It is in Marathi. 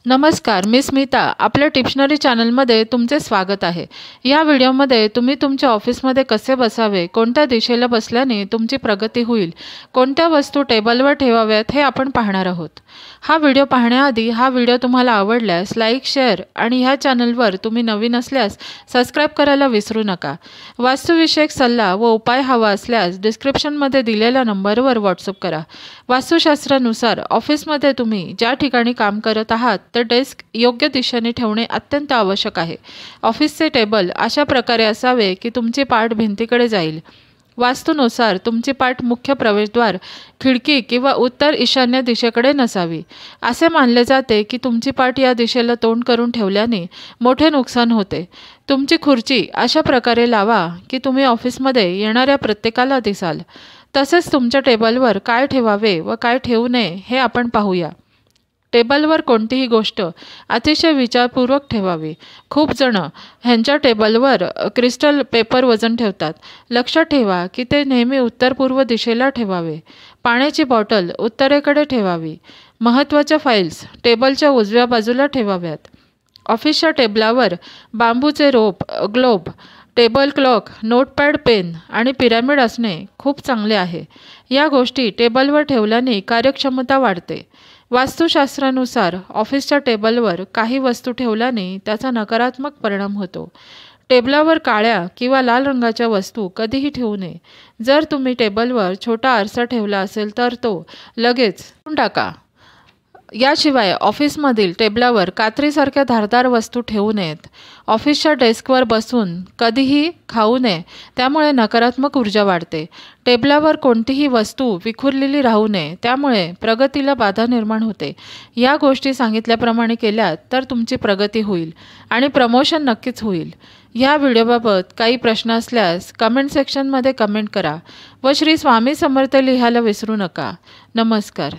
नमस्कार, मी स्मिता आपल्या टिप्शनरी चॅनलमध्ये तुमचे स्वागत आहे। या व्हिडिओमध्ये तुम्ही तुमच्या ऑफिसमध्ये कसे बसावे, कोणत्या दिशेला बसल्याने तुमची प्रगती होईल, कोणत्या वस्तू टेबलवर ठेवाव्यात हे आपण पाहणार आहोत। हा व्हिडिओ पाहण्याआधी हा व्हिडिओ तुम्हाला आवडल्यास लाईक, शेअर आणि ह्या चॅनलवर तुम्ही नवीन असल्यास सबस्क्राइब करायला विसरू नका। वास्तुविषयक सल्ला व उपाय हवा असल्यास डिस्क्रिप्शनमध्ये दिलेल्या नंबरवर व्हॉट्सअप करा। वास्तुशास्त्रानुसार ऑफिसमध्ये तुम्ही ज्या ठिकाणी काम करत आहात तर डेस्क योग्य दिशेने ठेवणे अत्यंत आवश्यक आहे। ऑफिसचे टेबल अशा प्रकारे असावे की तुमची पाठ भिंतीकडे जाईल। वास्तुनुसार तुमची पाठ मुख्य प्रवेशद्वार, खिडकी किंवा उत्तर ईशान्य दिशेकडे नसावी। असे मानले जाते की तुमची पाठ या दिशेला तोंड करून ठेवल्याने मोठे नुकसान होते। तुमची खुर्ची अशा प्रकारे लावा की तुम्ही ऑफिसमध्ये येणाऱ्या प्रत्येकाला दिसाल। तसेच तुमच्या टेबलवर काय ठेवावे व काय ठेवू नये हे आपण पाहूया। टेबलवर कोणतीही गोष्ट अतिशय विचारपूर्वक ठेवावी। खूप जण ह्यांच्या टेबलवर क्रिस्टल पेपर वजन ठेवतात। लक्षात ठेवा की ते नेहमी उत्तर पूर्व दिशेला ठेवावे। पाण्याची बॉटल उत्तरेकडे ठेवावी। महत्त्वाच्या फाईल्स टेबलच्या उजव्या बाजूला ठेवाव्यात। ऑफिसच्या टेबलावर बांबूचे रोप, globe, table clock, notepad, pen आणि पिरॅमिड असणे खूप चांगले आहे। या गोष्टी टेबलवर ठेवल्याने कार्यक्षमता वाढते। वास्तुशास्त्रानुसार ऑफिसच्या टेबलवर काही वस्तू ठेवल्याने त्याचा नकारात्मक परिणाम होतो। टेबलावर काळ्या किंवा लाल रंगाच्या वस्तू कधीही ठेवू नये। जर तुम्ही टेबलवर छोटा आरसा ठेवला असेल तर तो लगेच काढून टाका। याशिवाय ऑफिसमधील टेबलावर कात्रीसारख्या धारदार वस्तू ठेवू नयेत। ऑफिसच्या डेस्कवर बसून कधीही खाऊ नये, त्यामुळे नकारात्मक ऊर्जा वाढते। टेबलावर कोणतीही वस्तू विखुरलेली राहू नये, त्यामुळे प्रगतीला बाधा निर्माण होते। या गोष्टी सांगितल्याप्रमाणे केल्यात तर तुमची प्रगती होईल आणि प्रमोशन नक्कीच होईल। ह्या व्हिडिओबाबत काही प्रश्न असल्यास कमेंट सेक्शनमध्ये कमेंट करा व श्री स्वामी समर्थ लिहायला विसरू नका। नमस्कार।